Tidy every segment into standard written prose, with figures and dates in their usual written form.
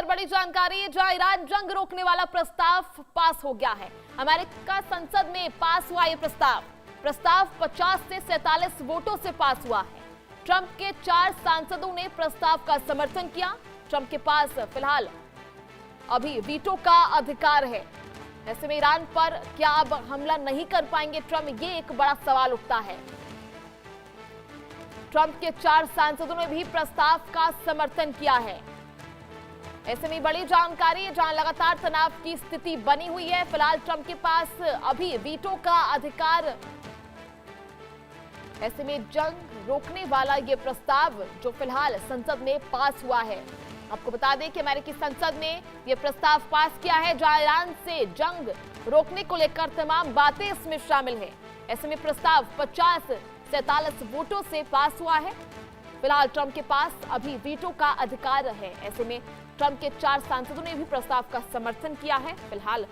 लेकर बड़ी जानकारी, जहां ईरान जंग रोकने वाला प्रस्ताव पास हो गया है। अमेरिका संसद में पास हुआ ये प्रस्ताव 50 से 47 वोटों से पास हुआ है। ट्रंप के 4 सांसदों ने प्रस्ताव का समर्थन किया। ट्रंप के पास फिलहाल अभी वीटो का अधिकार है। ऐसे में ईरान पर क्या अब हमला नहीं कर पाएंगे ट्रंप, ये एक बड़ा सवाल उठता है। ट्रंप के 4 सांसदों ने भी प्रस्ताव का समर्थन किया है। ऐसे में बड़ी जानकारी है, जहां लगातार तनाव की स्थिति बनी हुई है। फिलहाल ट्रंप के पास अभी वीटो का अधिकार। ऐसे में जंग रोकने वाला यह प्रस्ताव जो फिलहाल संसद में पास हुआ है। आपको बता दें कि अमेरिकी संसद ने यह प्रस्ताव पास किया है, जहां ईरान से जंग रोकने को लेकर तमाम बातें इसमें शामिल है। ऐसे में प्रस्ताव 50-47 वोटों से पास हुआ है। फिलहाल ट्रंप के पास अभी वीटो का अधिकार है। ऐसे में ट्रंप के 4 सांसदों ने भी प्रस्ताव का समर्थन किया है। फिलहाल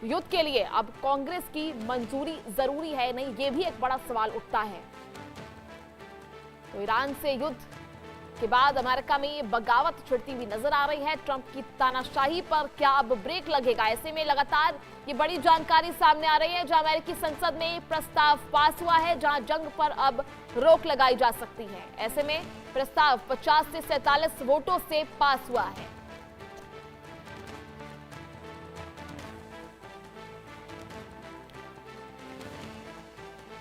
युद्ध के लिए अब कांग्रेस की मंजूरी जरूरी है नहीं, ये भी एक बड़ा सवाल उठता है। तो ईरान से युद्ध के बाद अमेरिका में ये बगावत छिड़ती हुई नजर आ रही है। ट्रंप की तानाशाही पर क्या अब ब्रेक लगेगा? ऐसे में लगातार ये बड़ी जानकारी सामने आ रही है, जहां अमेरिकी संसद में प्रस्ताव पास हुआ है, जहां जंग पर अब रोक लगाई जा सकती है। ऐसे में प्रस्ताव 50 से 47 वोटों से पास हुआ है।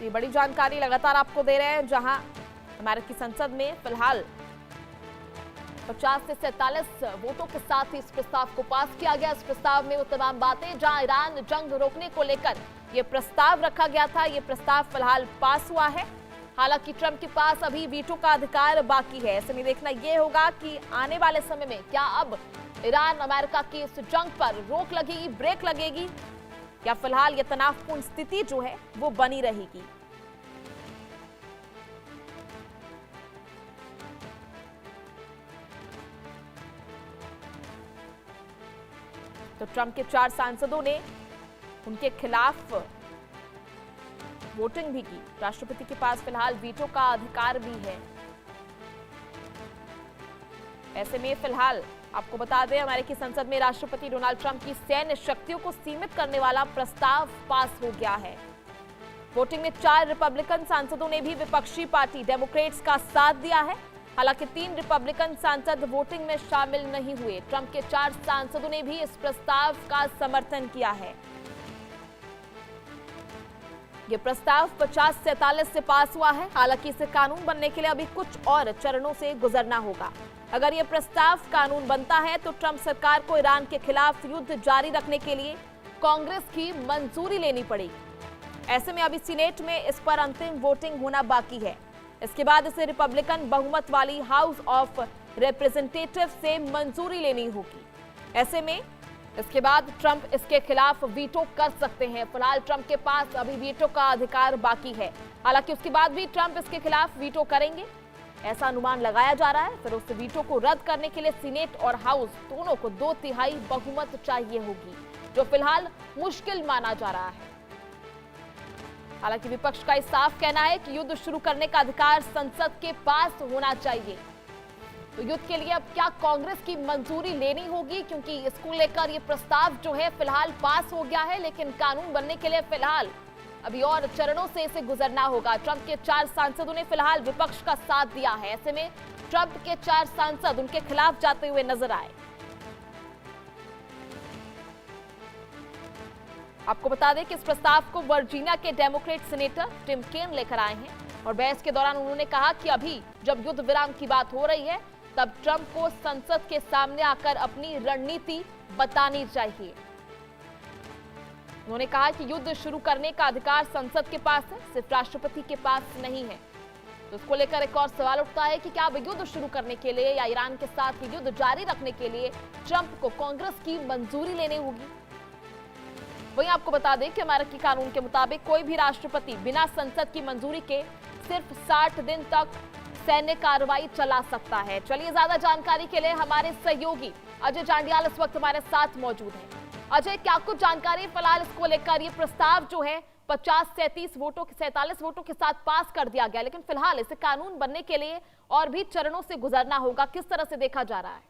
ये बड़ी जानकारी लगातार आपको दे रहे हैं, जहां अमेरिकी संसद में फिलहाल 50 से 47 वोटों के साथ ही इस प्रस्ताव को पास किया गया। इस प्रस्ताव में वो तमाम बातें, जहां ईरान जंग रोकने को लेकर यह प्रस्ताव रखा गया था, यह प्रस्ताव फिलहाल पास हुआ है। हालांकि ट्रंप के पास अभी वीटो का अधिकार बाकी है। ऐसे में देखना यह होगा कि आने वाले समय में क्या अब ईरान अमेरिका की इस जंग पर रोक लगेगी, ब्रेक लगेगी, या फिलहाल यह तनावपूर्ण स्थिति जो है वो बनी रहेगी। तो ट्रंप के 4 सांसदों ने उनके खिलाफ वोटिंग भी की। राष्ट्रपति के पास फिलहाल वीटो का अधिकार भी है। ऐसे में फिलहाल आपको बता दें, अमेरिकी संसद में राष्ट्रपति डोनाल्ड ट्रंप की सैन्य शक्तियों को सीमित करने वाला प्रस्ताव पास हो गया है। वोटिंग में 4 रिपब्लिकन सांसदों ने भी विपक्षी पार्टी डेमोक्रेट्स का साथ दिया है। हालांकि 3 रिपब्लिकन सांसद वोटिंग में शामिल नहीं हुए। ट्रंप के 4 सांसदों ने भी इस प्रस्ताव का समर्थन किया है। यह प्रस्ताव 50-47 से पास हुआ है। हालांकि इसे कानून बनने के लिए अभी कुछ और चरणों से गुजरना होगा। अगर यह प्रस्ताव कानून बनता है तो ट्रंप सरकार को ईरान के खिलाफ युद्ध जारी रखने के लिए कांग्रेस की मंजूरी लेनी पड़ेगी। ऐसे में अभी सीनेट में इस पर अंतिम वोटिंग होना बाकी है। इसके बाद इसे रिपब्लिकन बहुमत वाली हाउस ऑफ रिप्रेजेंटेटिव से मंजूरी लेनी होगी। ऐसे में इसके बाद ट्रंप इसके खिलाफ वीटो कर सकते हैं। फिलहाल ट्रंप के पास अभी वीटो का अधिकार बाकी है। हालांकि उसके बाद भी ट्रंप इसके खिलाफ वीटो करेंगे, ऐसा अनुमान लगाया जा रहा है। फिर उस वीटो को रद्द करने के लिए सीनेट और हाउस दोनों को 2/3 बहुमत चाहिए होगी, जो फिलहाल मुश्किल माना जा रहा है। हालांकि विपक्ष का साफ कहना है कि युद्ध शुरू करने का अधिकार संसद के पास होना चाहिए। तो युद्ध के लिए अब क्या कांग्रेस की मंजूरी लेनी होगी, क्योंकि इसको लेकर ये प्रस्ताव जो है फिलहाल पास हो गया है, लेकिन कानून बनने के लिए फिलहाल अभी और चरणों से इसे गुजरना होगा। ट्रंप के 4 सांसदों ने फिलहाल विपक्ष का साथ दिया है। ऐसे में ट्रंप के 4 सांसद उनके खिलाफ जाते हुए नजर आए। आपको बता दें कि इस प्रस्ताव को वर्जीनिया के डेमोक्रेट सीनेटर टिम केन लेकर आए हैं और बहस के दौरान उन्होंने कहा कि अभी जब युद्ध विराम की बात हो रही है, तब ट्रंप को संसद के सामने आकर अपनी रणनीति बतानी चाहिए। उन्होंने कहा कि युद्ध शुरू करने का अधिकार संसद के पास है, सिर्फ राष्ट्रपति के पास नहीं है। तो इसको लेकर एक और सवाल उठता है कि क्या अब युद्ध शुरू करने के लिए या ईरान के साथ युद्ध जारी रखने के लिए ट्रंप को कांग्रेस की मंजूरी लेनी होगी। वहीं आपको बता दें कि अमेरिकी कानून के मुताबिक कोई भी राष्ट्रपति बिना संसद की मंजूरी के सिर्फ 60 दिन तक सैन्य कार्रवाई चला सकता है। चलिए, ज्यादा जानकारी के लिए हमारे सहयोगी अजय जांडियाल इस वक्त हमारे साथ मौजूद हैं। अजय, क्या कुछ जानकारी फिलहाल इसको लेकर? ये प्रस्ताव जो है 50-47 वोटों के साथ पास कर दिया गया, लेकिन फिलहाल इसे कानून बनने के लिए और भी चरणों से गुजरना होगा। किस तरह से देखा जा रहा है?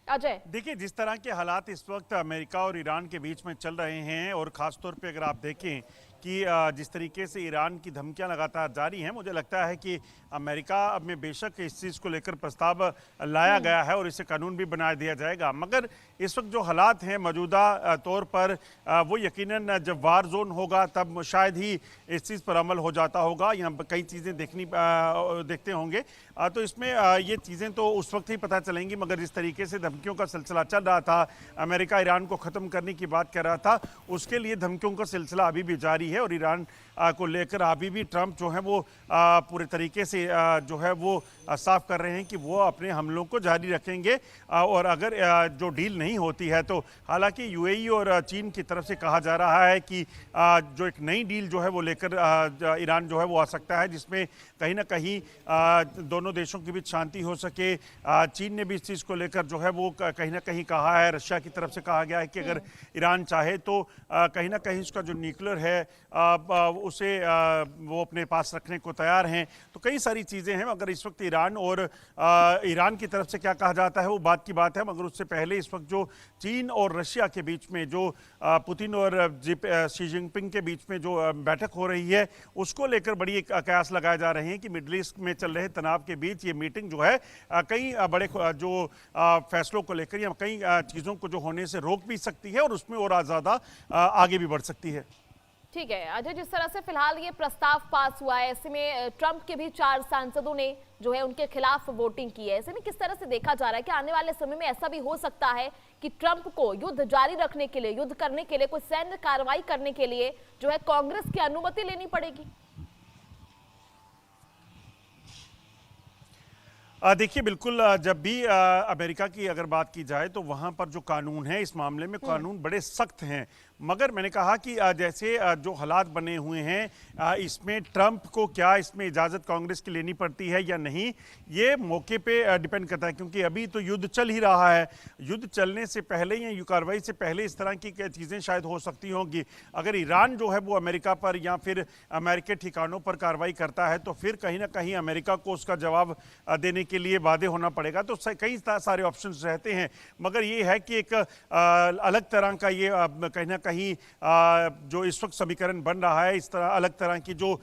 अजय, देखिए, जिस तरह के हालात इस वक्त अमेरिका और ईरान के बीच में चल रहे हैं, और ख़ासतौर पे अगर आप देखें कि जिस तरीके से ईरान की धमकियां लगातार जारी हैं, मुझे लगता है कि अमेरिका में बेशक इस चीज़ को लेकर प्रस्ताव लाया गया है और इसे कानून भी बना दिया जाएगा, मगर इस वक्त जो हालात हैं मौजूदा तौर पर वो यकीनन जब वार जोन होगा तब शायद ही इस चीज़ पर अमल हो जाता होगा, या कई चीज़ें देखते होंगे। तो इसमें ये चीज़ें तो उस वक्त ही पता चलेंगी, मगर जिस तरीके से धमकियों का सिलसिला चल रहा था, अमेरिका ईरान को ख़त्म करने की बात कर रहा था, उसके लिए धमकियों का सिलसिला अभी भी जारी है। और ईरान को लेकर अभी भी ट्रंप जो है वो पूरे तरीके से जो है वो साफ कर रहे हैं कि वो अपने हमलों को जारी रखेंगे, और अगर जो डील नहीं होती है तो हालांकि यूएई और चीन की तरफ से कहा जा रहा है कि जो एक नई डील जो है वो लेकर ईरान जो है वो आ सकता है, जिसमें कहीं ना कहीं दोनों देशों के बीच शांति हो सके। चीन ने भी इस चीज़ को लेकर जो है वो कहीं ना कहीं कहा है, रशिया की तरफ से कहा गया है कि अगर ईरान चाहे तो कहीं ना कहीं उसका जो न्यूक्लियर है उसे वो अपने पास रखने को तैयार हैं। तो कई सारी चीज़ें हैं, मगर इस वक्त ईरान और ईरान की तरफ से क्या कहा जाता है वो बात की बात है, मगर उससे पहले इस वक्त जो चीन और रशिया के बीच में जो पुतिन और शी जिनपिंग के बीच में जो बैठक हो रही है, उसको लेकर बड़ी एक कयास लगाए जा रहे हैं कि मिडल ईस्ट में चल रहे तनाव के बीच ये मीटिंग जो है कई बड़े जो फैसलों को लेकर या कई चीज़ों को जो होने से रोक भी सकती है और उसमें और ज़्यादा आगे भी बढ़ सकती है। ठीक है अजय, जिस तरह से फिलहाल ये प्रस्ताव पास हुआ है, ऐसे में ट्रंप के भी 4 सांसदों ने जो है उनके खिलाफ वोटिंग की है, ऐसे में किस तरह से देखा जा रहा है कि आने वाले समय में ऐसा भी हो सकता है कि ट्रंप को युद्ध जारी रखने के लिए, युद्ध करने के लिए, कोई सैन्य कार्रवाई करने के लिए जो है कांग्रेस की अनुमति लेनी पड़ेगी? देखिए, बिल्कुल जब भी अमेरिका की अगर बात की जाए तो वहाँ पर जो कानून है, इस मामले में कानून बड़े सख्त हैं, मगर मैंने कहा कि जैसे जो हालात बने हुए हैं, इसमें ट्रंप को क्या इसमें इजाज़त कांग्रेस की लेनी पड़ती है या नहीं, ये मौके पे डिपेंड करता है, क्योंकि अभी तो युद्ध चल ही रहा है। युद्ध चलने से पहले या कार्रवाई से पहले इस तरह की चीज़ें शायद हो सकती होंगी। अगर ईरान जो है वो अमेरिका पर या फिर अमेरिकी ठिकानों पर कार्रवाई करता है तो फिर कहीं ना कहीं अमेरिका को उसका जवाब देने के लिए वादे होना पड़ेगा। तो कई सारे ऑप्शंस रहते हैं, मगर ये है कि एक अलग तरह का ये कहीं ना कहीं जो इस वक्त समीकरण बन रहा है, इस तरह अलग तरह की जो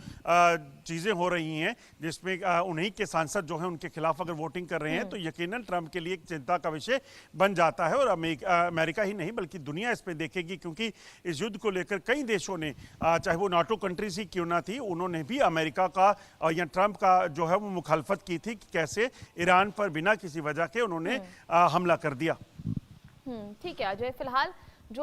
चीज़ें हो रही हैं, जिसमें उन्हीं के सांसद जो हैं उनके खिलाफ अगर वोटिंग कर रहे हैं तो यकीनन ट्रंप के लिए एक चिंता का विषय बन जाता है। और अमेरिका ही नहीं बल्कि दुनिया इस पे देखेगी, क्योंकि इस युद्ध को लेकर कई देशों ने, चाहे वो नाटो कंट्रीज ही क्यों ना थी, उन्होंने भी अमेरिका का या ट्रंप का जो है वो मुखालफत की थी कि कैसे ईरान पर बिना किसी वजह के उन्होंने हमला कर दिया। ठीक है अजय, फिलहाल